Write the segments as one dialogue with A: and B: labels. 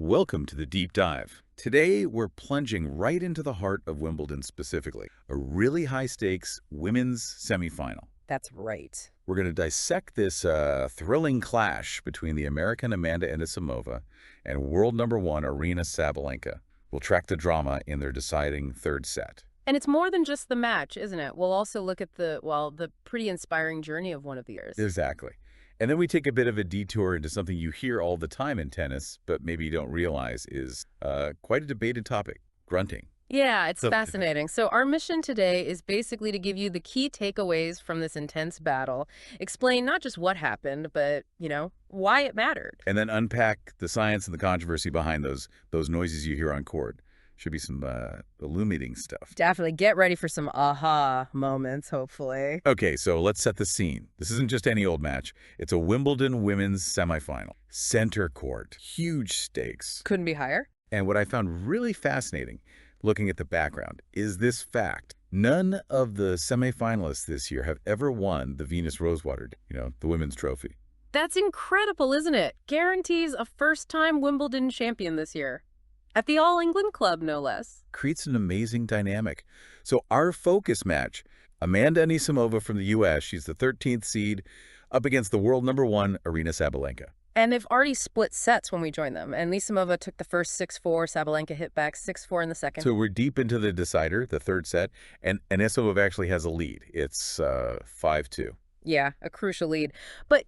A: Welcome to the Deep Dive. Today, we're plunging right into the heart of Wimbledon specifically, a really high-stakes women's semifinal.
B: That's right.
A: We're going to dissect this thrilling clash between the American Amanda Anisimova and world number one Aryna Sabalenka. We'll track the drama in their deciding third set.
B: And it's more than just the match, isn't it? We'll also look at the pretty inspiring journey of one of the years.
A: Exactly. And then we take a bit of a detour into something you hear all the time in tennis, but maybe you don't realize is quite a debated topic, grunting.
B: Yeah, it's fascinating. So our mission today is basically to give you the key takeaways from this intense battle, explain not just what happened, but, why it mattered.
A: And then unpack the science and the controversy behind those noises you hear on court. Should be some illuminating stuff.
B: Definitely. Get ready for some aha moments, hopefully.
A: Okay, so let's set the scene. This isn't just any old match. It's a Wimbledon women's semifinal. Center court. Huge stakes.
B: Couldn't be higher.
A: And what I found really fascinating, looking at the background, is this fact. None of the semifinalists this year have ever won the Venus Rosewater, the women's trophy.
B: That's incredible, isn't it? Guarantees a first-time Wimbledon champion this year. At the All-England Club, no less.
A: Creates an amazing dynamic. So our focus match, Amanda Anisimova from the U.S., she's the 13th seed, up against the world number one, Aryna Sabalenka.
B: And they've already split sets when we joined them. And Anisimova took the first 6-4, Sabalenka hit back 6-4 in the second.
A: So we're deep into the decider, the third set, and Anisimova actually has a lead. It's 5-2.
B: Yeah, a crucial lead. But,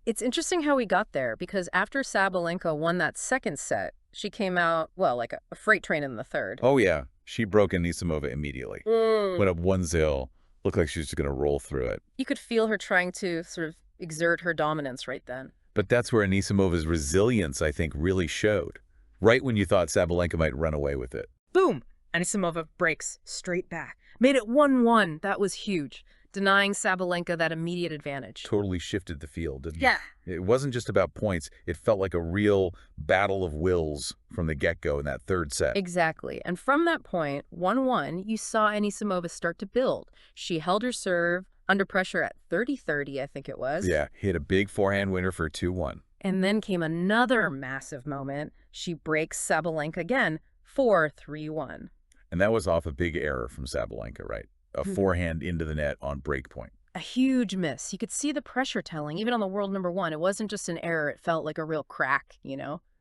B: it's interesting how we got there, because after Sabalenka won that second set, she came out, like a freight train in the third.
A: Oh, yeah. She broke Anisimova immediately. Went up 1-0. Looked like she was just going to roll through it.
B: You could feel her trying to sort of exert her dominance right then.
A: But that's where Anisimova's resilience, I think, really showed. Right when you thought Sabalenka might run away with it.
B: Boom! Anisimova breaks straight back. Made it 1-1. That was huge. Denying Sabalenka that immediate advantage.
A: Totally shifted the field, didn't it?
B: Yeah.
A: It wasn't just about points. It felt like a real battle of wills from the get-go in that third set.
B: Exactly. And from that point, 1-1, you saw Anisimova start to build. She held her serve under pressure at 30-30, I think it was.
A: Yeah, hit a big forehand winner for 2-1.
B: And then came another massive moment. She breaks Sabalenka again, 4-3-1.
A: And that was off a big error from Sabalenka, right? A forehand into the net on break point.
B: A huge miss. You could see the pressure telling, even on the world number one. It wasn't just an error. It felt like a real crack,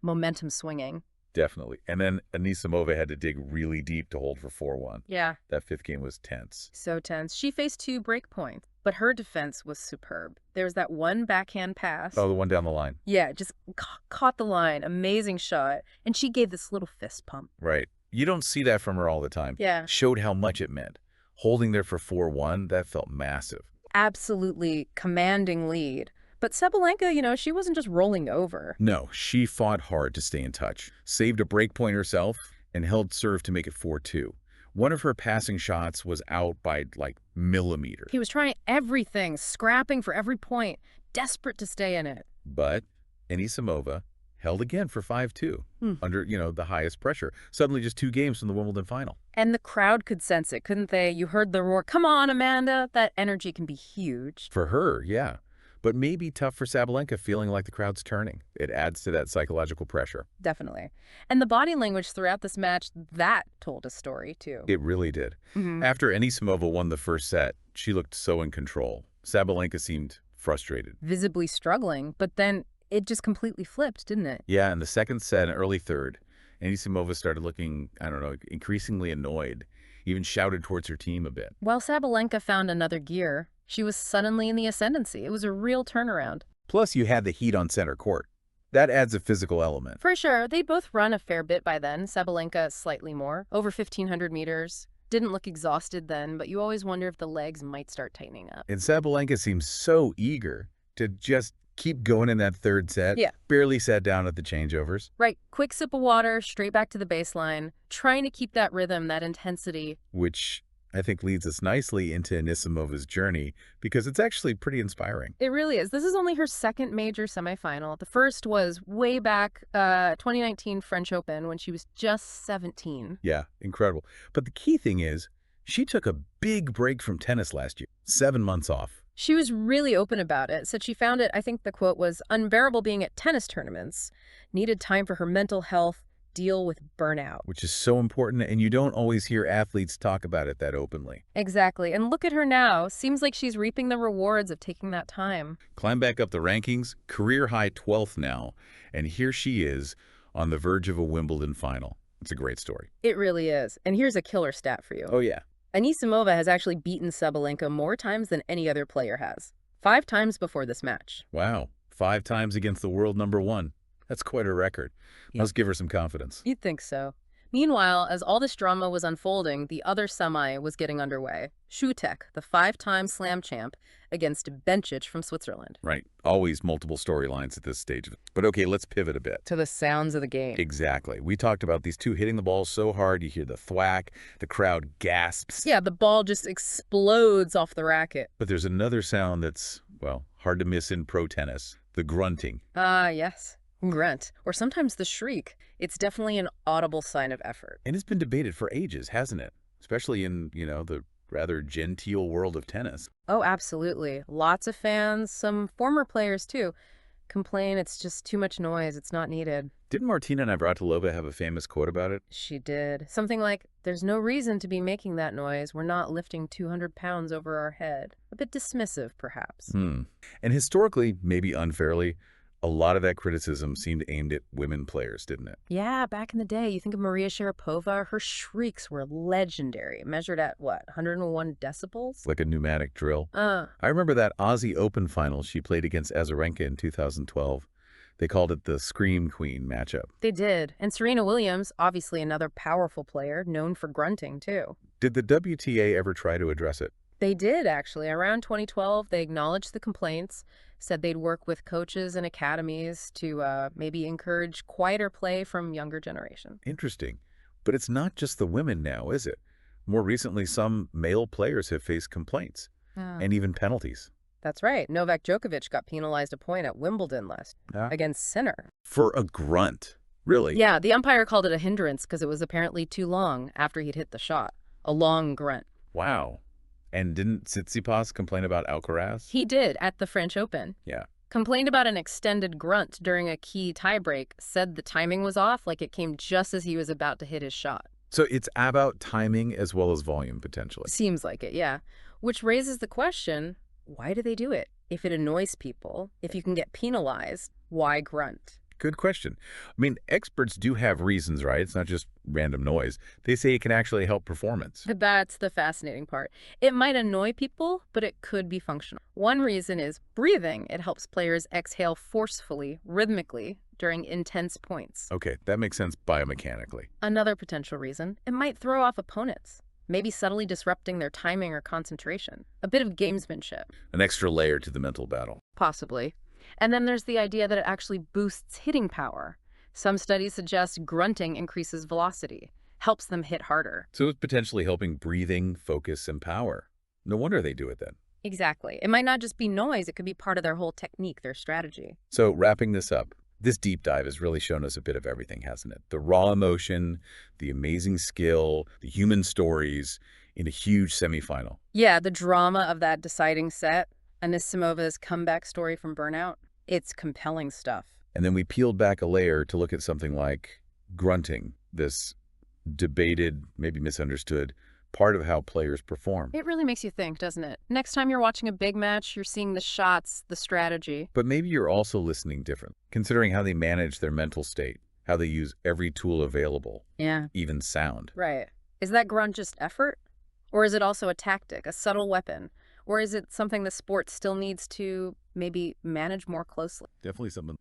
B: momentum swinging.
A: Definitely. And then Anisimova had to dig really deep to hold for 4-1.
B: Yeah.
A: That fifth game was tense.
B: So tense. She faced 2 break points, but her defense was superb. There was that one backhand pass.
A: Oh, the one down the line.
B: Yeah, just caught the line. Amazing shot. And she gave this little fist pump.
A: Right. You don't see that from her all the time.
B: Yeah.
A: Showed how much it meant. Holding there for 4-1, that felt massive.
B: Absolutely commanding lead. But Sabalenka, she wasn't just rolling over.
A: No, she fought hard to stay in touch, saved a break point herself, and held serve to make it 4-2. One of her passing shots was out by, millimeters.
B: He was trying everything, scrapping for every point, desperate to stay in it.
A: But Anisimova held again for 5-2 under, the highest pressure. Suddenly just 2 games from the Wimbledon final.
B: And the crowd could sense it, couldn't they? You heard the roar, "Come on, Amanda." That energy can be huge.
A: For her, yeah. But maybe tough for Sabalenka, feeling like the crowd's turning. It adds to that psychological pressure.
B: Definitely. And the body language throughout this match, that told a story, too.
A: It really did. After Anisimova won the first set, she looked so in control. Sabalenka seemed frustrated.
B: Visibly struggling, but then it just completely flipped, didn't it?
A: Yeah, in the second set, early third, Anisimova started looking, increasingly annoyed, even shouted towards her team a bit.
B: While Sabalenka found another gear, she was suddenly in the ascendancy. It was a real turnaround.
A: Plus, you had the heat on center court. That adds a physical element.
B: For sure. They'd both run a fair bit by then. Sabalenka slightly more, over 1,500 meters. Didn't look exhausted then, but you always wonder if the legs might start tightening up.
A: And Sabalenka seems so eager to just keep going in that third set.
B: Yeah.
A: Barely sat down at the changeovers.
B: Right. Quick sip of water, straight back to the baseline, trying to keep that rhythm, that intensity.
A: Which I think leads us nicely into Anisimova's journey, because it's actually pretty inspiring.
B: It really is. This is only her second major semifinal. The first was way back 2019 French Open when she was just 17.
A: Yeah, incredible. But the key thing is, she took a big break from tennis last year, 7 months off.
B: She was really open about it, said she found it, I think the quote was, unbearable being at tennis tournaments, needed time for her mental health, deal with burnout.
A: Which is so important, and you don't always hear athletes talk about it that openly.
B: Exactly. And look at her now. Seems like she's reaping the rewards of taking that time.
A: Climb back up the rankings, career high 12th now, and here she is on the verge of a Wimbledon final. It's a great story.
B: It really is. And here's a killer stat for you.
A: Oh, yeah.
B: Anisimova has actually beaten Sabalenka more times than any other player has. 5 times before this match.
A: Wow. 5 times against the world number 1. That's quite a record.
B: Yeah.
A: Must give her some confidence.
B: You'd think so. Meanwhile, as all this drama was unfolding, the other semi was getting underway. Swiatek, the 5-time slam champ, against Bencic from Switzerland.
A: Right. Always multiple storylines at this stage. But okay, let's pivot a bit.
B: To the sounds of the game.
A: Exactly. We talked about these two hitting the ball so hard, you hear the thwack, the crowd gasps.
B: Yeah, the ball just explodes off the racket.
A: But there's another sound that's, well, hard to miss in pro tennis. The grunting.
B: Ah, yes. Grunt, or sometimes the shriek. It's definitely an audible sign of effort.
A: And it's been debated for ages, hasn't it? Especially in, the rather genteel world of tennis.
B: Oh, absolutely. Lots of fans, some former players too, complain it's just too much noise, it's not needed.
A: Didn't Martina Navratilova have a famous quote about it?
B: She did. Something like, "There's no reason to be making that noise. We're not lifting 200 pounds over our head." A bit dismissive, perhaps.
A: And historically, maybe unfairly, a lot of that criticism seemed aimed at women players, didn't it?
B: Yeah, back in the day, you think of Maria Sharapova, her shrieks were legendary, measured at, 101 decibels?
A: Like a pneumatic drill. I remember that Aussie Open final she played against Azarenka in 2012. They called it the Scream Queen matchup.
B: They did. And Serena Williams, obviously another powerful player, known for grunting, too.
A: Did the WTA ever try to address it?
B: They did, actually. Around 2012, they acknowledged the complaints, said they'd work with coaches and academies to maybe encourage quieter play from younger generation.
A: Interesting. But it's not just the women now, is it? More recently, some male players have faced complaints and even penalties.
B: That's right. Novak Djokovic got penalized a point at Wimbledon against Sinner.
A: For a grunt. Really?
B: Yeah, the umpire called it a hindrance because it was apparently too long after he'd hit the shot. A long grunt.
A: Wow. And didn't Tsitsipas complain about Alcaraz?
B: He did at the French Open.
A: Yeah.
B: Complained about an extended grunt during a key tiebreak, said the timing was off, like it came just as he was about to hit his shot.
A: So it's about timing as well as volume, potentially.
B: Seems like it, yeah. Which raises the question, why do they do it? If it annoys people, if you can get penalized, why grunt?
A: Good question. I mean, experts do have reasons, right? It's not just random noise. They say it can actually help performance.
B: That's the fascinating part. It might annoy people, but it could be functional. One reason is breathing. It helps players exhale forcefully, rhythmically, during intense points.
A: Okay, that makes sense biomechanically.
B: Another potential reason, it might throw off opponents, maybe subtly disrupting their timing or concentration. A bit of gamesmanship.
A: An extra layer to the mental battle.
B: Possibly. And then there's the idea that it actually boosts hitting power. Some studies suggest grunting increases velocity, helps them hit harder.
A: So it's potentially helping breathing, focus, and power. No wonder they do it then.
B: Exactly. It might not just be noise, it could be part of their whole technique, their strategy.
A: So wrapping this up, this deep dive has really shown us a bit of everything, hasn't it? The raw emotion, the amazing skill, the human stories in a huge semifinal.
B: Yeah, the drama of that deciding set, Anisimova's comeback story from burnout, it's compelling stuff.
A: And then we peeled back a layer to look at something like grunting, this debated, maybe misunderstood, part of how players perform.
B: It really makes you think, doesn't it? Next time you're watching a big match, you're seeing the shots, the strategy.
A: But maybe you're also listening different, considering how they manage their mental state, how they use every tool available, even sound.
B: Right. Is that grunt just effort? Or is it also a tactic, a subtle weapon? Or is it something the sport still needs to maybe manage more closely?
A: Definitely something.